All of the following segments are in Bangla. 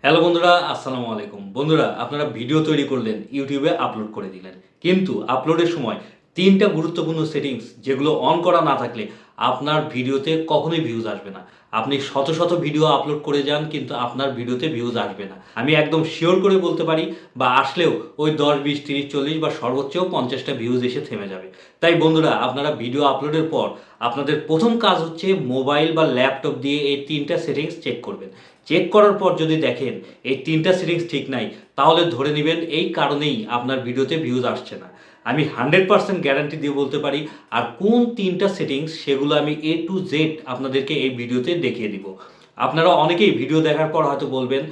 হ্যালো বন্ধুরা, আসসালামু আলাইকুম। বন্ধুরা, আপনারা ভিডিও তৈরি করলেন, ইউটিউবে আপলোড করে দিলেন। কিন্তু আপলোডের সময় ৩টা গুরুত্বপূর্ণ সেটিংস যেগুলো অন করা না থাকলে আপনার ভিডিওতে কখনোই ভিউজ আসবে না। আপনি শত, শত ভিডিও আপলোড করে যান কিন্তু আপনার ভিডিওতে ভিউজ আসবে না। আমি একদম সিওর করে বলতে পারি বা আসলেও ওই ১০, ২০, ৩০, ৪০ বা সর্বোচ্চ ৫০ টা ভিউজ এসে থেমে যাবে। তাই বন্ধুরা, আপনারা ভিডিও আপলোডের পর আপনাদের ১ম কাজ হচ্ছে মোবাইল বা ল্যাপটপ দিয়ে এই ৩টা সেটিংস চেক করবেন। চেক করার পর যদি দেখেন এই ৩টা সেটিংস ঠিক নাই, তাহলে ধরে নিবেন এই কারণেই আপনার ভিডিওতে ভিউজ আসছে না। আমি 100% গ্যারান্টি দিয়ে বলতে পারি। আর কোন ৩টা সেটিংস সেগুলো আমি A to Z আপনাদেরকে এই ভিডিওতে দেখিয়ে দিব। আপনারা অনেকেই ভিডিও দেখার পর হয়তো বলবেন,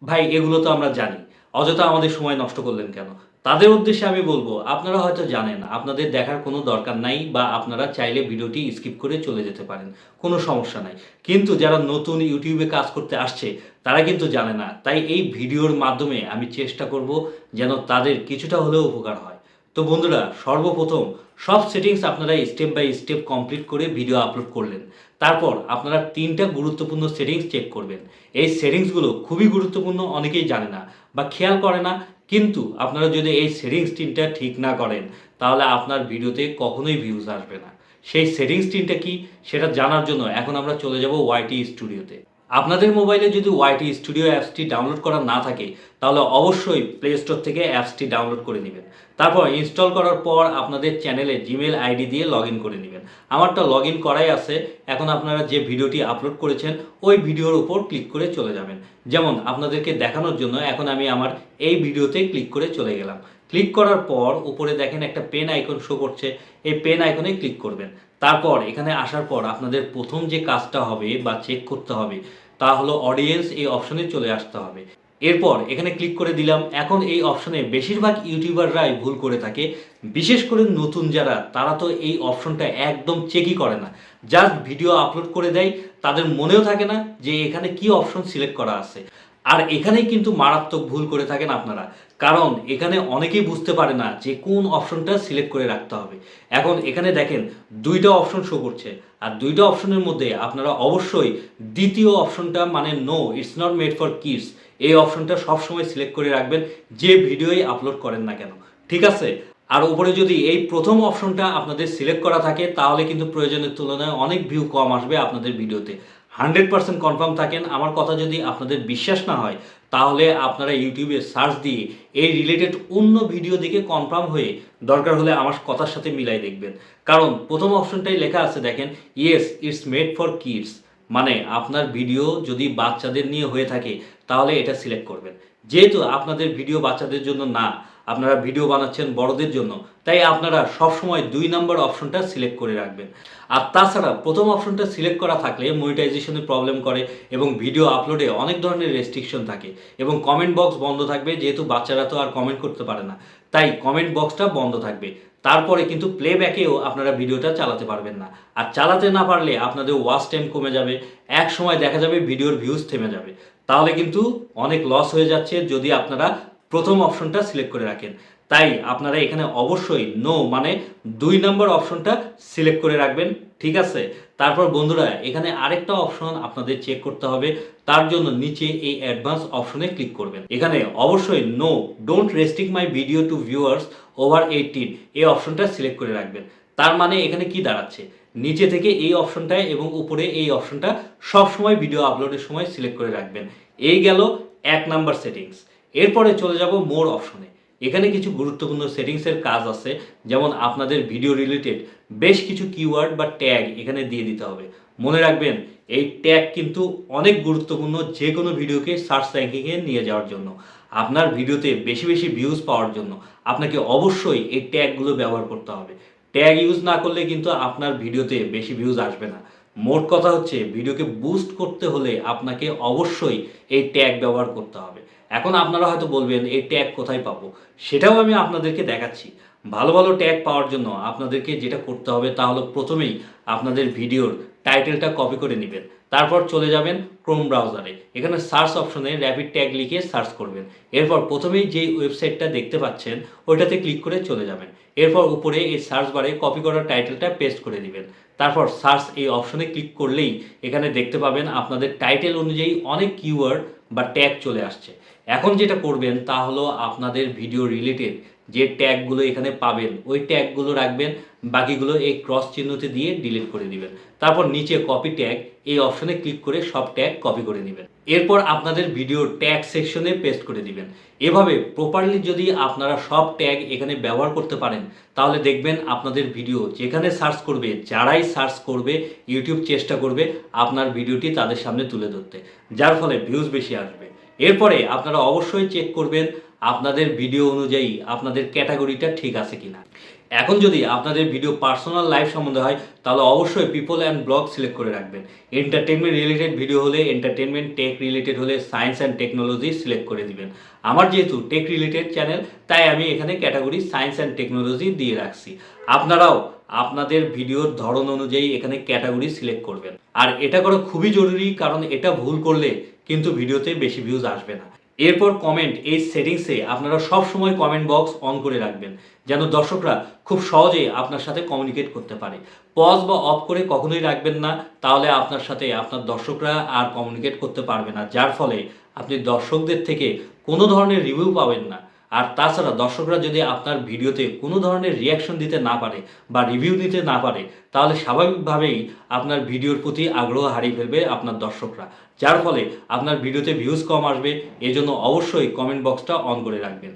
"ভাই এগুলো তো আমরা জানি। অযথা আমাদের সময় নষ্ট করলেন কেন?" তাদের উদ্দেশ্যে আমি বলব, আপনারা হয়তো জানেন, আপনাদের দেখার কোনো দরকার নাই বা আপনারা চাইলে ভিডিওটি স্কিপ করে চলে যেতে পারেন। কোনো সমস্যা নাই। কিন্তু যারা নতুন ইউটিউবে কাজ করতে আসছে তারা কিন্তু জানে না। তাই এই ভিডিওর মাধ্যমে আমি চেষ্টা করব যেন তাদের কিছুটা হলেও উপকার হয়। তো বন্ধুরা, সর্বপ্রথম সব সেটিংস আপনারা স্টেপ বাই স্টেপ কমপ্লিট করে ভিডিও আপলোড করলেন। তারপর আপনারা ৩টা গুরুত্বপূর্ণ সেটিংস চেক করবেন। এই সেটিংসগুলো খুবই গুরুত্বপূর্ণ, অনেকেই জানে না বা খেয়াল করে না। কিন্তু আপনারা যদি এই সেটিংস ৩টা ঠিক না করেন তাহলে আপনার ভিডিওতে কখনোই ভিউজ আসবে না। সেই সেটিংস ৩টা কি সেটা জানার জন্য এখন আমরা চলে যাব ওয়াইটি স্টুডিওতে। আপনাদের মোবাইলে যদি ওয়াইটি স্টুডিও অ্যাপসটি ডাউনলোড করা না থাকে তাহলে অবশ্যই প্লে স্টোর থেকে অ্যাপসটি ডাউনলোড করে নেবেন। তারপর ইনস্টল করার পর আপনাদের চ্যানেলে জিমেল আইডি দিয়ে লগ ইন করে নেবেন। আমারটা লগ ইন করাই আছে। এখন আপনারা যে ভিডিওটি আপলোড করেছেন ওই ভিডিওর উপর ক্লিক করে চলে যাবেন। যেমন আপনাদেরকে দেখানোর জন্য এখন আমি আমার এই ভিডিওতে ক্লিক করে চলে গেলাম। ক্লিক করার পর উপরে দেখেন একটা পেন আইকন শো করছে। এই পেন আইকনে ক্লিক করবেন। তারপর এখানে আসার পর আপনাদের ১ম যে কাজটা হবে বা চেক করতে হবে তা হলো অডিয়েন্স, এই অপশনে চলে আসতে হবে। এরপর এখানে ক্লিক করে দিলাম। এখন এই অপশনে বেশিরভাগ ইউটিউবাররাই ভুল করে থাকে। বিশেষ করে নতুন যারা, তারা তো এই অপশনটা একদম চেকই করে না। জাস্ট ভিডিও আপলোড করে দেয়। তাদের মনেও থাকে না যে এখানে কি অপশন সিলেক্ট করা আছে। আর এখানেই কিন্তু মারাত্মক ভুল করে থাকেন আপনারা। কারণ এখানে অনেকেই বুঝতে পারে না যে কোন অপশনটা সিলেক্ট করে রাখতে হবে। এখন এখানে দেখেন ২ টা অপশন শো করছে। আর ২ টা অপশনের মধ্যে আপনারা অবশ্যই দ্বিতীয় অপশনটা মানে no it's not made for kids, এই অপশনটা সবসময় সিলেক্ট করে রাখবেন যে ভিডিওই আপলোড করেন না কেন। ঠিক আছে? আর উপরে যদি এই ১ম অপশনটা আপনাদের সিলেক্ট করা থাকে তাহলে কিন্তু প্রয়োজনের তুলনায় অনেক ভিউ কম আসবে আপনাদের ভিডিওতে। 100% কনফার্ম থাকেন। আমার কথা যদি আপনাদের বিশ্বাস না হয় তাহলে আপনারা ইউটিউবে সার্চ দিয়ে এই রিলেটেড অন্য ভিডিও দেখে কনফার্ম হয়ে দরকার হলে আমার কথার সাথে মিলাই দেখবেন। কারণ ১ম অপশনটাই লেখা আছে দেখেন, yes it's made for kids, মানে আপনার ভিডিও যদি বাচ্চাদের নিয়ে হয়ে থাকে তাহলে এটা সিলেক্ট করবেন। যেহেতু আপনাদের ভিডিও বাচ্চাদের জন্য না, আপনারা ভিডিও বানাচ্ছেন বড়দের জন্য, তাই আপনারা সবসময় ২ নম্বর অপশনটা সিলেক্ট করে রাখবেন। আর তাছাড়া ১ম অপশনটা সিলেক্ট করা থাকলে মনিটাইজেশনে প্রবলেম করে এবং ভিডিও আপলোডে অনেক ধরনের রেস্ট্রিকশন থাকে এবং কমেন্ট বক্স বন্ধ থাকবে। যেহেতু বাচ্চারা তো আর কমেন্ট করতে পারে না, তাই কমেন্ট বক্সটা বন্ধ থাকবে। তারপরে কিন্তু প্লেব্যাকেও আপনারা ভিডিওটা চালাতে পারবেন না। আর চালাতে না পারলে আপনাদের ওয়াচ টাইম কমে যাবে। এক সময় দেখা যাবে ভিডিওর ভিউজ থেমে যাবে। তাহলে কিন্তু অনেক লস হয়ে যাচ্ছে যদি আপনারা ১ম অপশনটা সিলেক্ট করে রাখেন। তাই আপনারা এখানে অবশ্যই নো মানে ২ নম্বর অপশনটা সিলেক্ট করে রাখবেন। ঠিক আছে? তারপর বন্ধুরা, এখানে আরেকটা অপশন আপনাদের চেক করতে হবে। তার জন্য নিচে এই অ্যাডভান্স অপশনে ক্লিক করবেন। এখানে অবশ্যই no don't restrict my video to viewers over 18 এই অপশনটা সিলেক্ট করে রাখবেন। তার মানে এখানে কি দাঁড়াচ্ছে? নিচে থেকে এই অপশনটায় এবং উপরে এই অপশনটা সবসময় ভিডিও আপলোডের সময় সিলেক্ট করে রাখবেন। এই গেল ১ নাম্বার সেটিংস। এরপরে চলে যাব মোর অপশনে। এখানে কিছু গুরুত্বপূর্ণ সেটিংসের কাজ আছে। যেমন আপনাদের ভিডিও রিলেটেড বেশ কিছু কিওয়ার্ড বা ট্যাগ এখানে দিয়ে দিতে হবে। মনে রাখবেন এই ট্যাগ কিন্তু অনেক গুরুত্বপূর্ণ যেকোনো ভিডিওকে সার্চ র্যাঙ্কিংয়ে নিয়ে যাওয়ার জন্য। আপনার ভিডিওতে বেশি, বেশি ভিউজ পাওয়ার জন্য আপনাকে অবশ্যই এই ট্যাগগুলো ব্যবহার করতে হবে। ট্যাগ ইউজ না করলে কিন্তু আপনার ভিডিওতে বেশি ভিউজ আসবে না। মোট কথা হচ্ছে ভিডিওকে বুস্ট করতে হলে আপনাকে অবশ্যই এই ট্যাগ ব্যবহার করতে হবে। এখন আপনারা হয়তো বলবেন এই ট্যাগ কোথায় পাবো? সেটাও আমি আপনাদেরকে দেখাচ্ছি। ভালো, ভালো ট্যাগ পাওয়ার জন্য আপনাদেরকে যেটা করতে হবে তা হলো প্রথমেই আপনাদের ভিডিওর টাইটেলটা কপি করে নিবেন। তারপর চলে যাবেন ক্রোম ব্রাউজারে। এখানে সার্চ অপশনে র‍্যাপিড ট্যাগ লিখে সার্চ করবেন। এরপর প্রথমেই যেই ওয়েবসাইটটা দেখতে পাচ্ছেন ওইটাতে ক্লিক করে চলে যাবেন। এরপর উপরে এই সার্চ বারে কপি করা টাইটেলটা পেস্ট করে দিবেন। তারপর সার্চ এই অপশনে ক্লিক করলেই এখানে দেখতে পাবেন আপনাদের টাইটেল অনুযায়ী অনেক কিওয়ার্ড বা ট্যাগ চলে আসছে। এখন যেটা করবেন তা হলো আপনাদের ভিডিও রিলেটেড যে ট্যাগগুলো এখানে পাবেন ওই ট্যাগগুলো রাখবেন, বাকিগুলো এই ক্রস চিহ্নতে দিয়ে ডিলিট করে দিবেন। তারপর নিচে কপি ট্যাগ এই অপশনে ক্লিক করে সব ট্যাগ কপি করে নেবেন। এরপর আপনাদের ভিডিওর ট্যাগ সেকশনে পেস্ট করে দিবেন। এভাবে প্রপারলি যদি আপনারা সব ট্যাগ এখানে ব্যবহার করতে পারেন তাহলে দেখবেন আপনাদের ভিডিও যেখানে সার্চ করবে, যারাই সার্চ করবে ইউটিউব চেষ্টা করবে আপনার ভিডিওটি তাদের সামনে তুলে ধরতে, যার ফলে ভিউজ বেশি আসবে। এরপরে আপনারা অবশ্যই চেক করবেন আপনাদের ভিডিও অনুযায়ী আপনাদের ক্যাটাগরিটা ঠিক আছে কিনা। এখন যদি আপনাদের ভিডিও পার্সোনাল লাইফ সম্বন্ধে হয় তাহলে অবশ্যই পিপল অ্যান্ড ব্লগ সিলেক্ট করে রাখবেন। এন্টারটেনমেন্ট রিলেটেড ভিডিও হলে এন্টারটেনমেন্ট, টেক রিলেটেড হলে সায়েন্স অ্যান্ড টেকনোলজি সিলেক্ট করে দিবেন। আমার যেহেতু টেক রিলেটেড চ্যানেল তাই আমি এখানে ক্যাটাগরি সায়েন্স অ্যান্ড টেকনোলজি দিয়ে রাখছি। আপনারাও আপনাদের ভিডিওর ধরন অনুযায়ী এখানে ক্যাটাগরি সিলেক্ট করবেন। আর এটা করা খুবই জরুরি, কারণ এটা ভুল করলে কিন্তু ভিডিওতে বেশি ভিউজ আসবে না। এরপর কমেন্ট, এই সেটিংসে আপনারা সব সময় কমেন্ট বক্স অন করে রাখবেন যেন দর্শকরা খুব সহজেই আপনার সাথে কমিউনিকেট করতে পারে। পজ বা অফ করে কখনোই রাখবেন না, তাহলে আপনার সাথে আপনার দর্শকরা আর কমিউনিকেট করতে পারবে না, যার ফলে আপনি দর্শকদের থেকে কোনো ধরনের রিভিউ পাবেন না। আর তাছাড়া দর্শকরা যদি আপনার ভিডিওতে কোনো ধরনের রিয়াকশন দিতে না পারে বা রিভিউ দিতে না পারে তাহলে স্বাভাবিকভাবেই আপনার ভিডিওর প্রতি আগ্রহ হারিয়ে ফেলবে আপনার দর্শকরা, যার ফলে আপনার ভিডিওতে ভিউজ কম আসবে। এজন্য অবশ্যই কমেন্ট বক্সটা অন করে রাখবেন।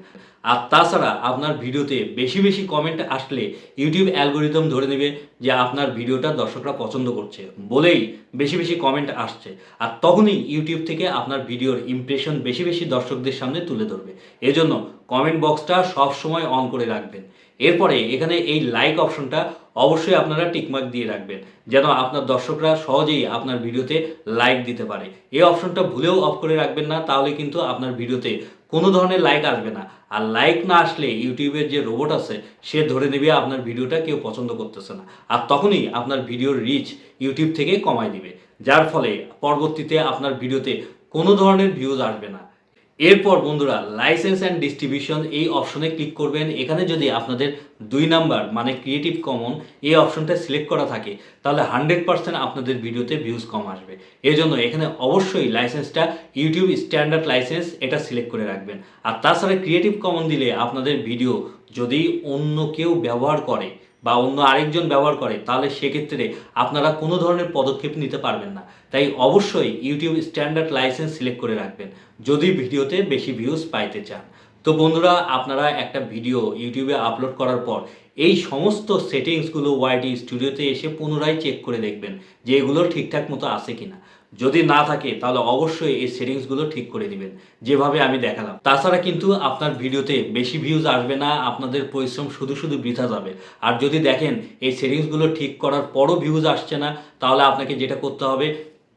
আর তাছাড়া আপনার ভিডিওতে বেশি বেশি কমেন্ট আসলে ইউটিউব অ্যালগোরিদম ধরে নেবে যে আপনার ভিডিওটা দর্শকরা পছন্দ করছে বলেই বেশি বেশি কমেন্ট আসছে, আর তখনই ইউটিউব থেকে আপনার ভিডিওর ইমপ্রেশন বেশি বেশি দর্শকদের সামনে তুলে ধরবে। এজন্য কমেন্ট বক্সটা সব সময় অন করে রাখবেন। এরপরে এখানে এই লাইক অপশনটা অবশ্যই আপনারা টিকমার্ক দিয়ে রাখবেন যেন আপনার দর্শকরা সহজেই আপনার ভিডিওতে লাইক দিতে পারে। এই অপশনটা ভুলেও অফ করে রাখবেন না, তাহলে কিন্তু আপনার ভিডিওতে কোনো ধরনের লাইক আসবে না। আর লাইক না আসলে ইউটিউবের যে রোবট আছে সে ধরে নেবে আপনার ভিডিওটা কেউ পছন্দ করতেছে না, আর তখনই আপনার ভিডিওর রিচ ইউটিউব থেকে কমায় দিবে, যার ফলে পরবর্তীতে আপনার ভিডিওতে কোনো ধরনের ভিউজ আসবে না। এরপর বন্ধুরা লাইসেন্স অ্যান্ড ডিস্ট্রিবিউশন এই অপশনে ক্লিক করবেন। এখানে যদি আপনাদের 2 নাম্বার মানে ক্রিয়েটিভ কমন এই অপশনটা সিলেক্ট করা থাকে তাহলে 100% আপনাদের ভিডিওতে ভিউজ কম আসবে। এই জন্য এখানে অবশ্যই লাইসেন্সটা ইউটিউব স্ট্যান্ডার্ড লাইসেন্স এটা সিলেক্ট করে রাখবেন। আর তাছাড়া ক্রিয়েটিভ কমন দিলে আপনাদের ভিডিও যদি অন্য কেউ ব্যবহার করে বা অন্য আরেকজন ব্যবহার করে তাহলে সেক্ষেত্রে আপনারা কোনো ধরনের পদক্ষেপ নিতে পারবেন না। তাই অবশ্যই ইউটিউব স্ট্যান্ডার্ড লাইসেন্স সিলেক্ট করে রাখবেন যদি ভিডিওতে বেশি ভিউজ পাইতে চান। তো বন্ধুরা আপনারা একটা ভিডিও ইউটিউবে আপলোড করার পর এই সমস্ত সেটিংসগুলো ওয়াইটি স্টুডিওতে এসে পুনরায় চেক করে দেখবেন যে এগুলো ঠিকঠাক মতো আছে কিনা। যদি না থাকে তাহলে অবশ্যই এই সেটিংসগুলো ঠিক করে দিবেন যেভাবে আমি দেখালাম। তাছাড়া কিন্তু আপনার ভিডিওতে বেশি ভিউজ আসবে না, আপনাদের পরিশ্রম শুধু শুধু বৃথা যাবে। আর যদি দেখেন এই সেটিংসগুলো ঠিক করার পরও ভিউজ আসছে না তাহলে আপনাকে যেটা করতে হবে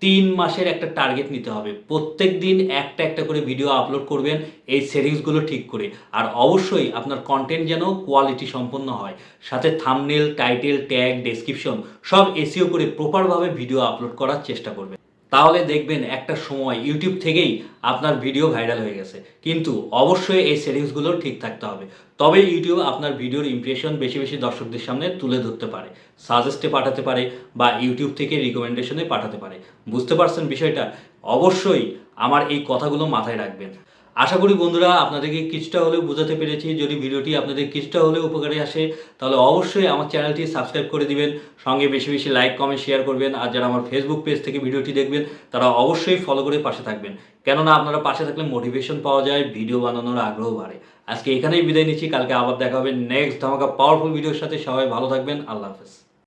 3 মাসের একটা টার্গেট নিতে হবে। প্রত্যেক দিন একটা একটা করে ভিডিও আপলোড করবেন এই সেটিংসগুলো ঠিক করে। আর অবশ্যই আপনার কন্টেন্ট যেন কোয়ালিটি সম্পন্ন হয়, সাথে থাম্বনেল, টাইটেল, ট্যাগ, ডেসক্রিপশন সব এসইও করে প্রপারভাবে ভিডিও আপলোড করার চেষ্টা করবেন। তাহলে দেখবেন একটা সময় ইউটিউব থেকেই আপনার ভিডিও ভাইরাল হয়ে গেছে। কিন্তু অবশ্যই এই সেটিংসগুলো ঠিক থাকতে হবে, তবে ইউটিউব আপনার ভিডিওর ইমপ্রেশন বেশি বেশি দর্শকদের সামনে তুলে ধরতে পারে, সাজেস্টে পাঠাতে পারে বা ইউটিউব থেকে রিকমেন্ডেশনে পাঠাতে পারে। বুঝতে পারছেন বিষয়টা? অবশ্যই আমার এই কথাগুলো মাথায় রাখবেন। আশা করি বন্ধুরা আপনাদেরকে কিছুটা হলেও বোঝাতে পেরেছি। যদি ভিডিওটি আপনাদের কিছুটা হলেও উপকারে আসে তাহলে অবশ্যই আমার চ্যানেলটি সাবস্ক্রাইব করে দিবেন, সঙ্গে বেশি বেশি লাইক, কমেন্ট, শেয়ার করবেন। আর যারা আমার ফেসবুক পেজ থেকে ভিডিওটি দেখবেন তারা অবশ্যই ফলো করে পাশে থাকবেন, কেননা আপনারা পাশে থাকলে মোটিভেশন পাওয়া যায়, ভিডিও বানানোর আগ্রহ বাড়ে। আজকে এখানেই বিদায় নিচ্ছি, কালকে আবার দেখা হবে নেক্সট ধামাকা পাওয়ারফুল ভিডিওর সাথে। সবাই ভালো থাকবেন, আল্লাহ হাফেজ।